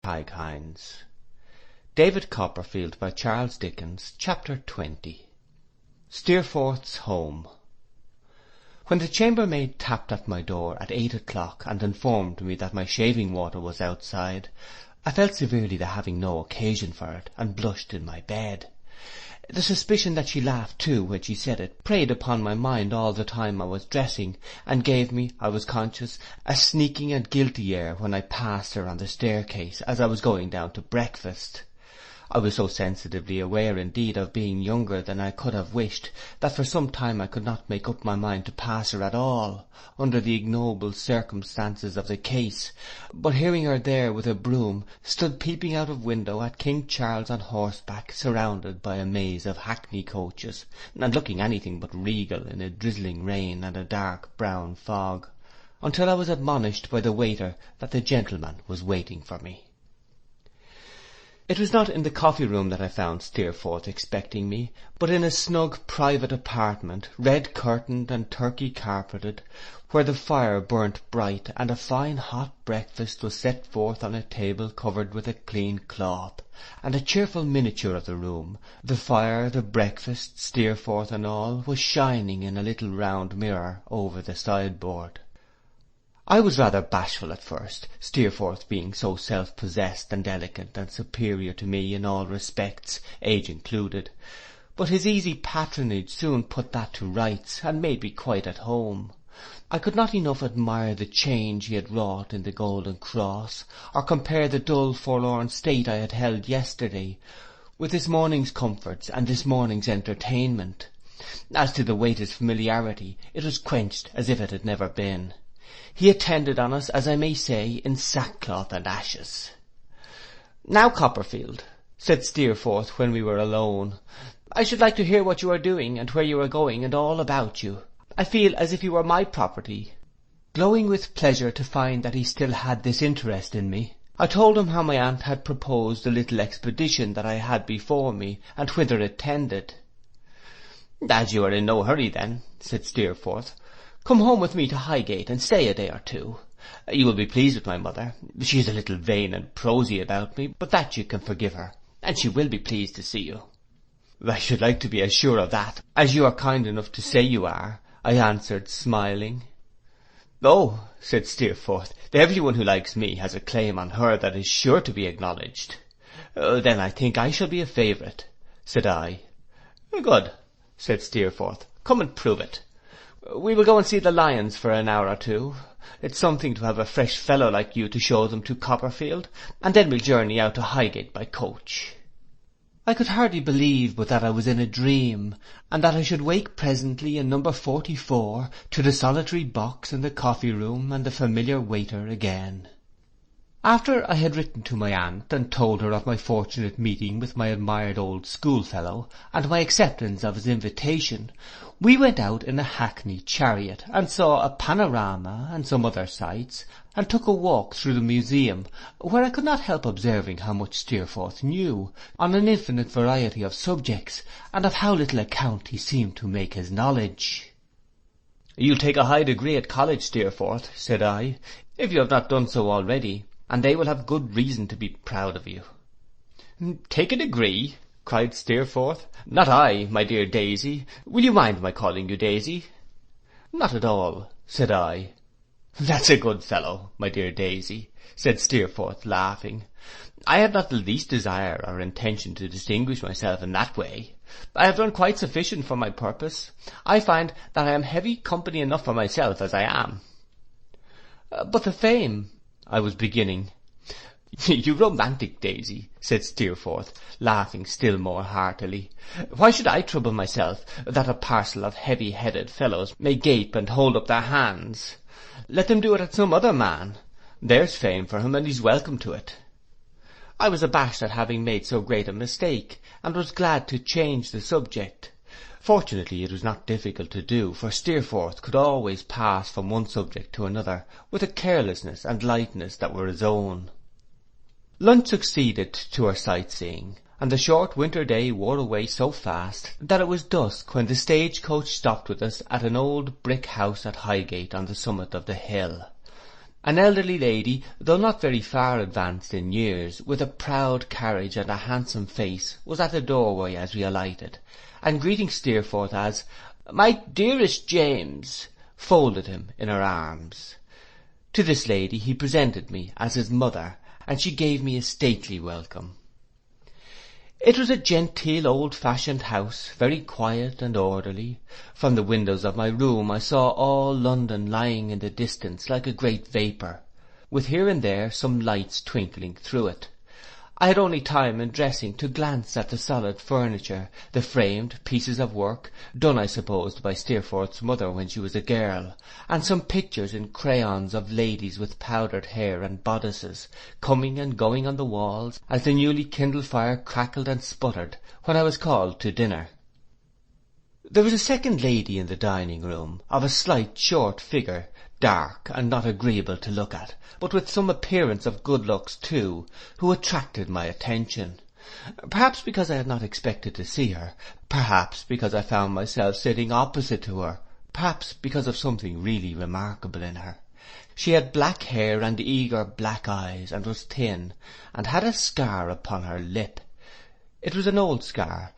Haghinds. David Copperfield by Charles Dickens. Chapter 20. Steerforth's Home. When the chambermaid tapped at my door at 8 o'clock and informed me that my shaving water was outside, I felt severely the having no occasion for it, and blushed in my bed. The suspicion that she laughed too when she said it preyed upon my mind all the time I was dressing, and gave me, I was conscious, a sneaking and guilty air when I passed her on the staircase as I was going down to breakfast. I was so sensitively aware indeed of being younger than I could have wished, that for some time I could not make up my mind to pass her at all, under the ignoble circumstances of the case, but hearing her there with a broom, stood peeping out of window at King Charles on horseback, surrounded by a maze of hackney coaches, and looking anything but regal in a drizzling rain and a dark brown fog, until I was admonished by the waiter that the gentleman was waiting for me. It was not in the coffee-room that I found Steerforth expecting me, but in a snug private apartment, red-curtained and turkey-carpeted, where the fire burnt bright, and a fine hot breakfast was set forth on a table covered with a clean cloth, and a cheerful miniature of the room, the fire, the breakfast, Steerforth and all, was shining in a little round mirror over the sideboard. I was rather bashful at first, Steerforth being so self-possessed and delicate and superior to me in all respects, age included, but his easy patronage soon put that to rights, and made me quite at home. I could not enough admire the change he had wrought in the golden cross, or compare the dull forlorn state I had held yesterday, with this morning's comforts and this morning's entertainment. As to the waiter's familiarity, it was quenched as if it had never been. He attended on us, as I may say, in sackcloth and ashes. "Now, Copperfield," said Steerforth when we were alone, "I should like to hear what you are doing, and where you are going, and all about you. I feel as if you were my property." Glowing with pleasure to find that he still had this interest in me, I told him how my aunt had proposed the little expedition that I had before me, and whither it tended. "As you are in no hurry then," said Steerforth, "come home with me to Highgate, and stay a day or two. You will be pleased with my mother. She is a little vain and prosy about me, but that you can forgive her, and she will be pleased to see you." "I should like to be as sure of that, as you are kind enough to say you are," I answered, smiling. "Oh," said Steerforth, "every one who likes me has a claim on her that is sure to be acknowledged." "Then I think I shall be a favourite," said I. "Good," said Steerforth, "come and prove it. We will go and see the lions for an hour or two. It's something to have a fresh fellow like you to show them to Copperfield, and then we'll journey out to Highgate by coach." I could hardly believe but that I was in a dream, and that I should wake presently in number 44, to the solitary box in the coffee-room and the familiar waiter again. After I had written to my aunt, and told her of my fortunate meeting with my admired old schoolfellow, and my acceptance of his invitation, we went out in a hackney chariot, and saw a panorama and some other sights, and took a walk through the museum, where I could not help observing how much Steerforth knew, on an infinite variety of subjects, and of how little account he seemed to make his knowledge. "You'll take a high degree at college, Steerforth," said I, "if you have not done so already, and they will have good reason to be proud of you." "Take a degree!" cried Steerforth. "Not I, my dear Daisy. Will you mind my calling you Daisy?" "Not at all," said I. "That's a good fellow, my dear Daisy," said Steerforth, laughing. "I have not the least desire or intention to distinguish myself in that way. I have done quite sufficient for my purpose. I find that I am heavy company enough for myself as I am." "But the fame—" I was beginning. "You romantic Daisy," said Steerforth, laughing still more heartily. "Why should I trouble myself that a parcel of heavy-headed fellows may gape and hold up their hands? Let them do it at some other man. There's fame for him, and he's welcome to it." I was abashed at having made so great a mistake, and was glad to change the subject. Fortunately it was not difficult to do, for Steerforth could always pass from one subject to another with a carelessness and lightness that were his own. Lunch succeeded to our sightseeing, and the short winter day wore away so fast that it was dusk when the stage-coach stopped with us at an old brick house at Highgate on the summit of the hill. An elderly lady, though not very far advanced in years, with a proud carriage and a handsome face, was at the doorway as we alighted, and greeting Steerforth as "My dearest James," folded him in her arms. To this lady he presented me as his mother, and she gave me a stately welcome. It was a genteel old-fashioned house, very quiet and orderly. From the windows of my room I saw all London lying in the distance like a great vapour, with here and there some lights twinkling through it. I had only time in dressing to glance at the solid furniture, the framed pieces of work, done I supposed by Steerforth's mother when she was a girl, and some pictures in crayons of ladies with powdered hair and bodices, coming and going on the walls, as the newly kindled fire crackled and sputtered when I was called to dinner. There was a second lady in the dining room, of a slight short figure, dark and not agreeable to look at, but with some appearance of good looks too, who attracted my attention. Perhaps because I had not expected to see her, perhaps because I found myself sitting opposite to her, perhaps because of something really remarkable in her. She had black hair and eager black eyes, and was thin, and had a scar upon her lip. It was an old scar.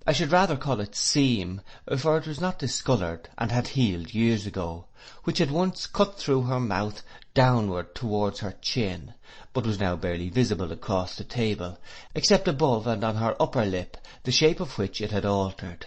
I should rather call it seam, for it was not discoloured, and had healed years ago, which had once cut through her mouth downward towards her chin, but was now barely visible across the table, except above and on her upper lip, the shape of which it had altered.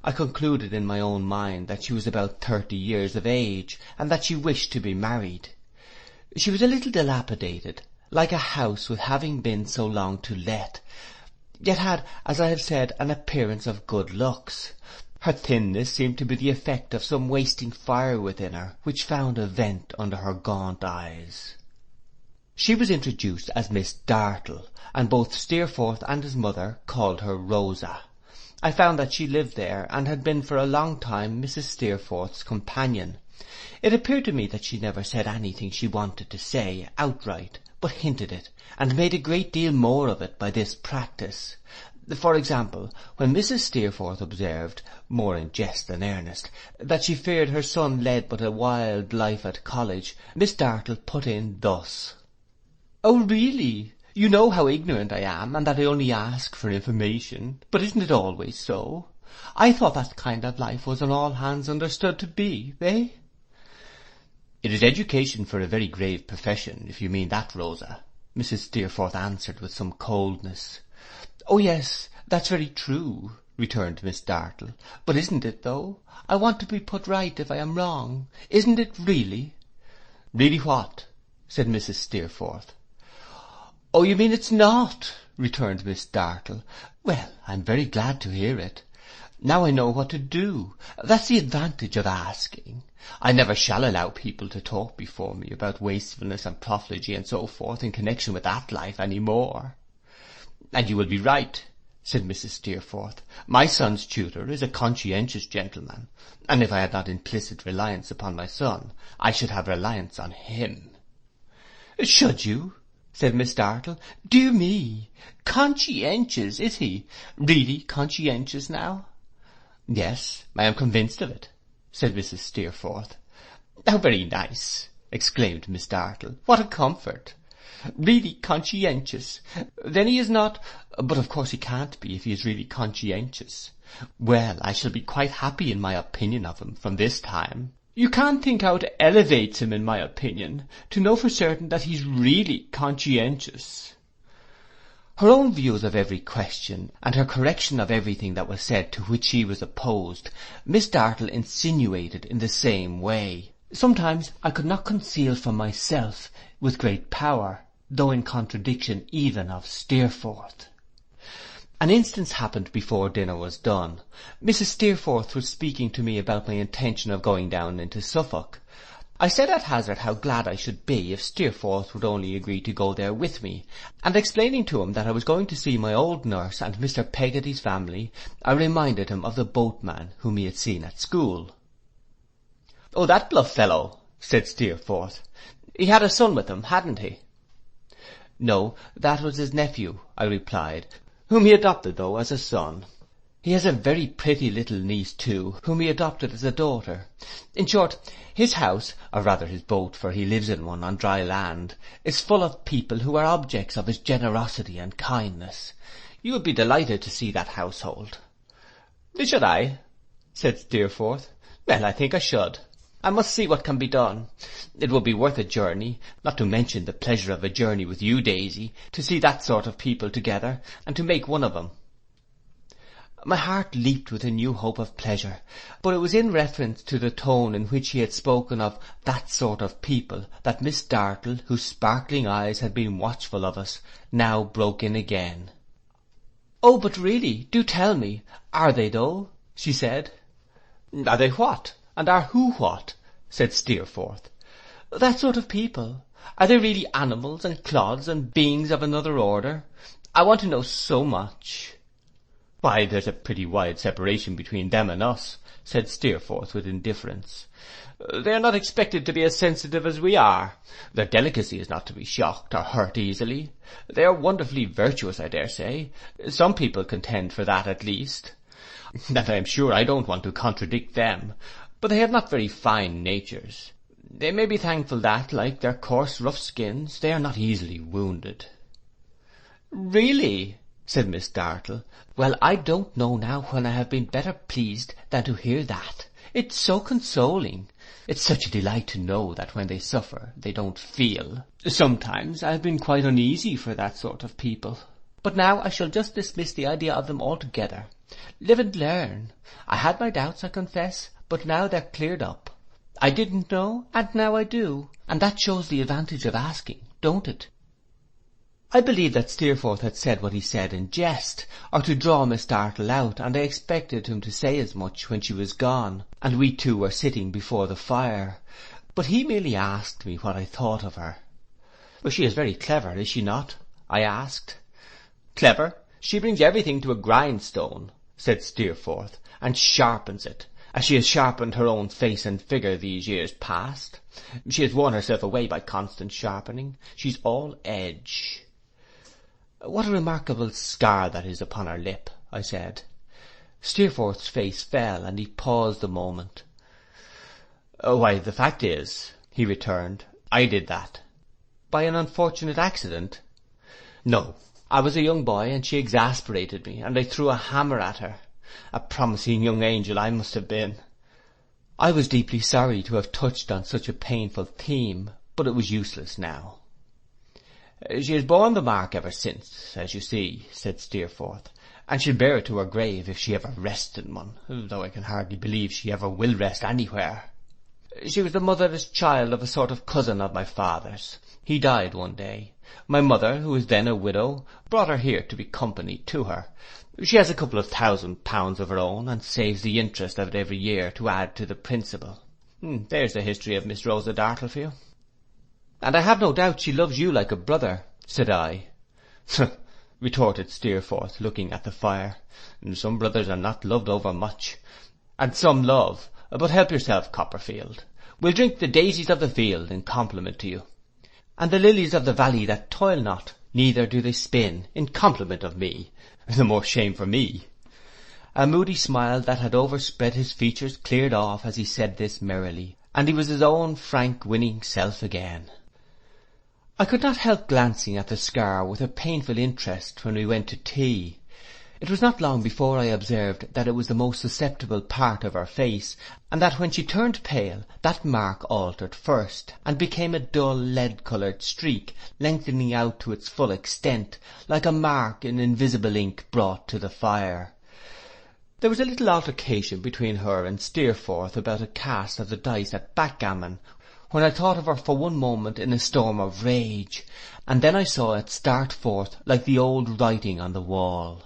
I concluded in my own mind that she was about 30 years of age, and that she wished to be married. She was a little dilapidated, like a house with having been so long to let, yet had, as I have said, an appearance of good looks. Her thinness seemed to be the effect of some wasting fire within her, which found a vent under her gaunt eyes. She was introduced as Miss Dartle, and both Steerforth and his mother called her Rosa. I found that she lived there, and had been for a long time Mrs. Steerforth's companion. It appeared to me that she never said anything she wanted to say outright, but hinted it, and made a great deal more of it by this practice. For example, when Mrs. Steerforth observed, more in jest than earnest, that she feared her son led but a wild life at college, Miss Dartle put in thus: "Oh, really? You know how ignorant I am, and that I only ask for information, but isn't it always so? I thought that kind of life was on all hands understood to be, eh?" "It is education for a very grave profession, if you mean that, Rosa," Mrs. Steerforth answered with some coldness. "Oh yes, that's very true," returned Miss Dartle, "but isn't it though? I want to be put right if I am wrong. Isn't it really?" "Really what?" said Mrs. Steerforth. "Oh, you mean it's not," returned Miss Dartle. "Well, I'm very glad to hear it. Now I know what to do. That's the advantage of asking. I never shall allow people to talk before me about wastefulness and profligacy and so forth in connection with that life any more." "And you will be right," said Mrs. Steerforth. "My son's tutor is a conscientious gentleman, and if I had not implicit reliance upon my son, I should have reliance on him." "Should you?" said Miss Dartle. "Dear me! Conscientious, is he? Really conscientious now?" "Yes, I am convinced of it," said Mrs. Steerforth. "How very nice!" exclaimed Miss Dartle. "What a comfort! Really conscientious. Then he is not, but of course he can't be if he is really conscientious. Well, I shall be quite happy in my opinion of him from this time. You can't think how it elevates him in my opinion, to know for certain that he's really conscientious." Her own views of every question, and her correction of everything that was said to which she was opposed, Miss Dartle insinuated in the same way. Sometimes I could not conceal from myself with great power, though in contradiction even of Steerforth. An instance happened before dinner was done. Mrs. Steerforth was speaking to me about my intention of going down into Suffolk. I said at hazard how glad I should be if Steerforth would only agree to go there with me, and explaining to him that I was going to see my old nurse and Mr. Peggotty's family, I reminded him of the boatman whom he had seen at school. "Oh, that bluff fellow," said Steerforth. "He had a son with him, hadn't he?" "No, that was his nephew," I replied, "whom he adopted though as a son. He has a very pretty little niece too, whom he adopted as a daughter. In short, his house, or rather his boat, for he lives in one on dry land, is full of people who are objects of his generosity and kindness. You would be delighted to see that household.' 'Should I?' said Steerforth. 'Well, I think I should. I must see what can be done. It would be worth a journey, not to mention the pleasure of a journey with you, Daisy, to see that sort of people together, and to make one of 'em.' My heart leaped with a new hope of pleasure, but it was in reference to the tone in which he had spoken of 'that sort of people' that Miss Dartle, whose sparkling eyes had been watchful of us, now broke in again. 'Oh, but really, do tell me, are they though?' she said. 'Are they what? And are who what?' said Steerforth. 'That sort of people. Are they really animals and clods and beings of another order? I want to know so much.' 'Why, there's a pretty wide separation between them and us,' said Steerforth with indifference. 'They are not expected to be as sensitive as we are. Their delicacy is not to be shocked or hurt easily. They are wonderfully virtuous, I dare say. Some people contend for that at least. And I am sure I don't want to contradict them, but they have not very fine natures. They may be thankful that, like their coarse rough skins, they are not easily wounded.' 'Really?' said Miss Dartle. 'Well, I don't know now when I have been better pleased than to hear that. It's so consoling. It's such a delight to know that when they suffer they don't feel. Sometimes I have been quite uneasy for that sort of people. But now I shall just dismiss the idea of them altogether. Live and learn. I had my doubts, I confess, but now they're cleared up. I didn't know, and now I do, and that shows the advantage of asking, don't it?' I believed that Steerforth had said what he said in jest, or to draw Miss Dartle out, and I expected him to say as much when she was gone, and we two were sitting before the fire. But he merely asked me what I thought of her. 'She is very clever, is she not?' I asked. 'Clever? She brings everything to a grindstone,' said Steerforth, 'and sharpens it, as she has sharpened her own face and figure these years past. She has worn herself away by constant sharpening. She's all edge.' 'What a remarkable scar that is upon her lip,' I said. Steerforth's face fell, and he paused a moment. 'Why, the fact is,' he returned, 'I did that.' 'By an unfortunate accident?' 'No. I was a young boy, and she exasperated me, and I threw a hammer at her. A promising young angel I must have been.' I was deeply sorry to have touched on such a painful theme, but it was useless now. 'She has borne the mark ever since, as you see,' said Steerforth, 'and she'll bear it to her grave if she ever rests in one, though I can hardly believe she ever will rest anywhere. She was the motherless child of a sort of cousin of my father's. He died one day. My mother, who was then a widow, brought her here to be company to her. She has a couple of £1,000 of her own, and saves the interest of it every year to add to the principal. There's the history of Miss Rosa Dartle for you.' 'And I have no doubt she loves you like a brother,' said I. 'Retorted Steerforth, looking at the fire. 'Some brothers are not loved over much. And some love. But help yourself, Copperfield. We'll drink the daisies of the field in compliment to you. And the lilies of the valley that toil not, neither do they spin, in compliment of me. The more shame for me.' A moody smile that had overspread his features cleared off as he said this merrily, and he was his own frank winning self again. I could not help glancing at the scar with a painful interest when we went to tea. It was not long before I observed that it was the most susceptible part of her face, and that when she turned pale, that mark altered first, and became a dull lead-coloured streak, lengthening out to its full extent, like a mark in invisible ink brought to the fire. There was a little altercation between her and Steerforth about a cast of the dice at backgammon, when I thought of her for one moment in a storm of rage, and then I saw it start forth like the old writing on the wall.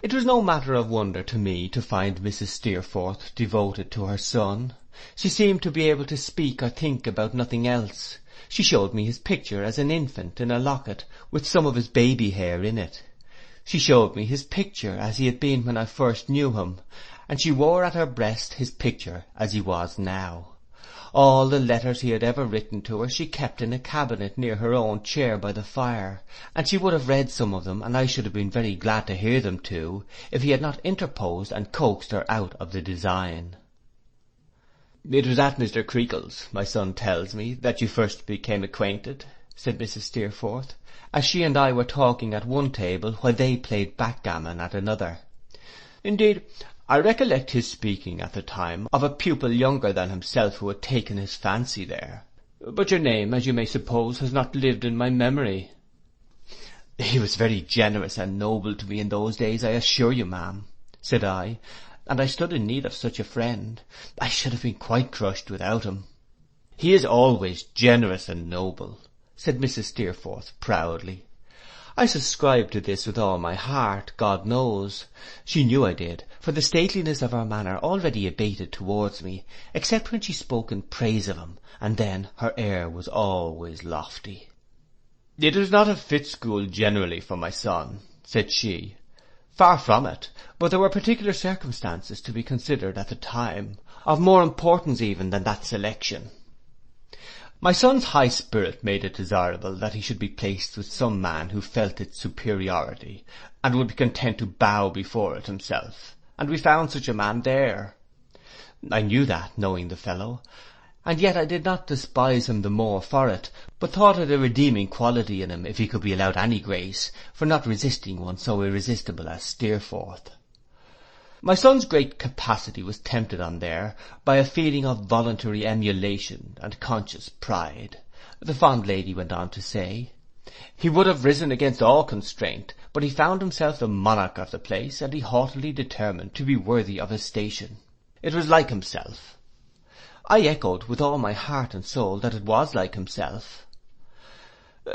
It was no matter of wonder to me to find Mrs. Steerforth devoted to her son. She seemed to be able to speak or think about nothing else. She showed me his picture as an infant in a locket, with some of his baby hair in it. She showed me his picture as he had been when I first knew him, and she wore at her breast his picture as he was now. All the letters he had ever written to her she kept in a cabinet near her own chair by the fire, and she would have read some of them, and I should have been very glad to hear them too, if he had not interposed and coaxed her out of the design. "It was at Mr. Creakle's, my son tells me, that you first became acquainted," said Mrs. Steerforth, as she and I were talking at one table while they played backgammon at another. "Indeed, I recollect his speaking at the time of a pupil younger than himself who had taken his fancy there. But your name, as you may suppose, has not lived in my memory." "He was very generous and noble to me in those days, I assure you, ma'am," said I, "and I stood in need of such a friend. I should have been quite crushed without him." "He is always generous and noble," said Mrs. Steerforth proudly. I subscribed to this with all my heart, God knows. She knew I did, for the stateliness of her manner already abated towards me, except when she spoke in praise of him, and then her air was always lofty. "It was not a fit school generally for my son," said she. "Far from it, but there were particular circumstances to be considered at the time, of more importance even than that selection. My son's high spirit made it desirable that he should be placed with some man who felt its superiority, and would be content to bow before it himself, and we found such a man there. I knew that, knowing the fellow, and yet I did not despise him the more for it, but thought it a redeeming quality in him, if he could be allowed any grace, for not resisting one so irresistible as Steerforth. My son's great capacity was tempted on there by a feeling of voluntary emulation and conscious pride," the fond lady went on to say. "He would have risen against all constraint, but he found himself the monarch of the place, and he haughtily determined to be worthy of his station. It was like himself." I echoed with all my heart and soul that it was like himself.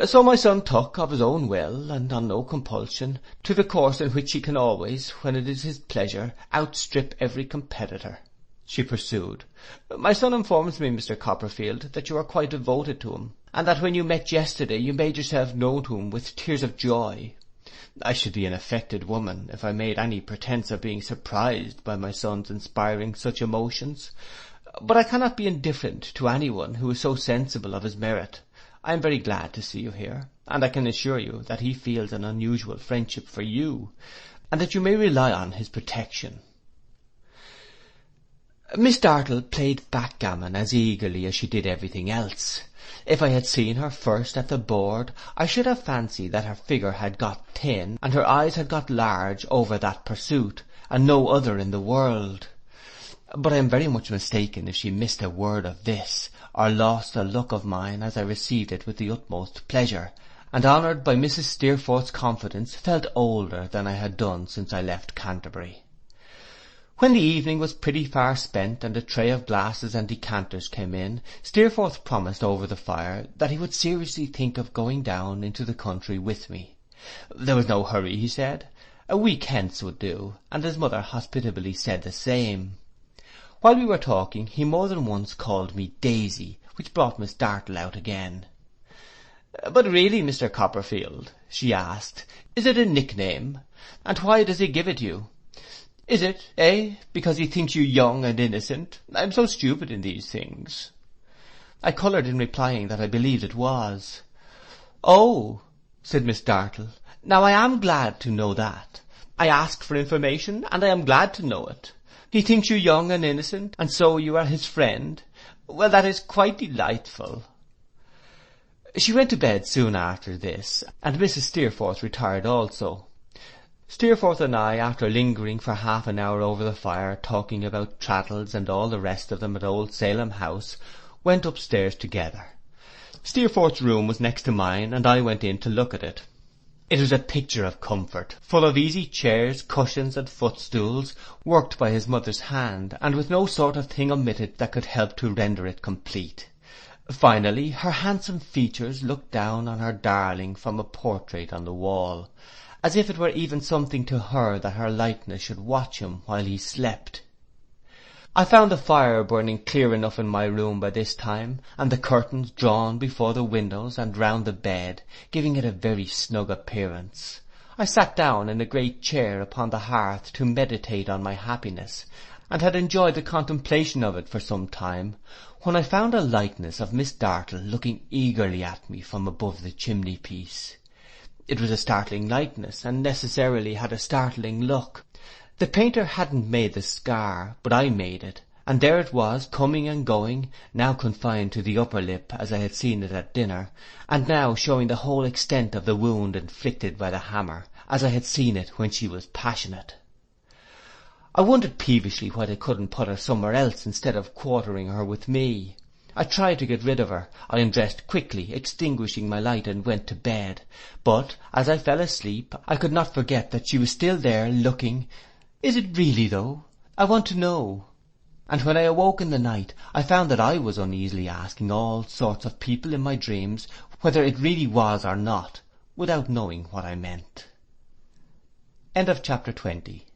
"So my son took, of his own will, and on no compulsion, to the course in which he can always, when it is his pleasure, outstrip every competitor," she pursued. "My son informs me, Mr. Copperfield, that you are quite devoted to him, and that when you met yesterday you made yourself known to him with tears of joy. I should be an affected woman if I made any pretence of being surprised by my son's inspiring such emotions, but I cannot be indifferent to any one who is so sensible of his merit. I am very glad to see you here, and I can assure you that he feels an unusual friendship for you, and that you may rely on his protection." Miss Dartle played backgammon as eagerly as she did everything else. If I had seen her first at the board, I should have fancied that her figure had got thin, and her eyes had got large over that pursuit, and no other in the world. But I am very much mistaken if she missed a word of this, or lost a look of mine, as I received it with the utmost pleasure, and honoured by Mrs. Steerforth's confidence, felt older than I had done since I left Canterbury. When the evening was pretty far spent, and a tray of glasses and decanters came in, Steerforth promised over the fire that he would seriously think of going down into the country with me. There was no hurry, he said. A week hence would do, and his mother hospitably said the same. While we were talking, he more than once called me Daisy, which brought Miss Dartle out again. "But really, Mr. Copperfield," she asked, "is it a nickname? And why does he give it you? Is it, because he thinks you young and innocent? I am so stupid in these things." I coloured in replying that I believed it was. "Oh," said Miss Dartle, "now I am glad to know that. I ask for information, and I am glad to know it. He thinks you young and innocent, and so you are his friend. Well, that is quite delightful." She went to bed soon after this, and Mrs. Steerforth retired also. Steerforth and I, after lingering for half an hour over the fire, talking about Traddles and all the rest of them at old Salem House, went upstairs together. Steerforth's room was next to mine, and I went in to look at it. It was a picture of comfort, full of easy chairs, cushions, and footstools, worked by his mother's hand, and with no sort of thing omitted that could help to render it complete. Finally, her handsome features looked down on her darling from a portrait on the wall, as if it were even something to her that her likeness should watch him while he slept. I found the fire burning clear enough in my room by this time, and the curtains drawn before the windows and round the bed, giving it a very snug appearance. I sat down in a great chair upon the hearth to meditate on my happiness, and had enjoyed the contemplation of it for some time, when I found a likeness of Miss Dartle looking eagerly at me from above the chimney piece. It was a startling likeness, and necessarily had a startling look. The painter hadn't made the scar, but I made it, and there it was, coming and going, now confined to the upper lip as I had seen it at dinner, and now showing the whole extent of the wound inflicted by the hammer, as I had seen it when she was passionate. I wondered peevishly why they couldn't put her somewhere else instead of quartering her with me. I tried to get rid of her. I undressed quickly, extinguishing my light, and went to bed. But as I fell asleep, I could not forget that she was still there, looking. Is it really, though? I want to know. And when I awoke in the night, I found that I was uneasily asking all sorts of people in my dreams whether it really was or not, without knowing what I meant. End of chapter 20.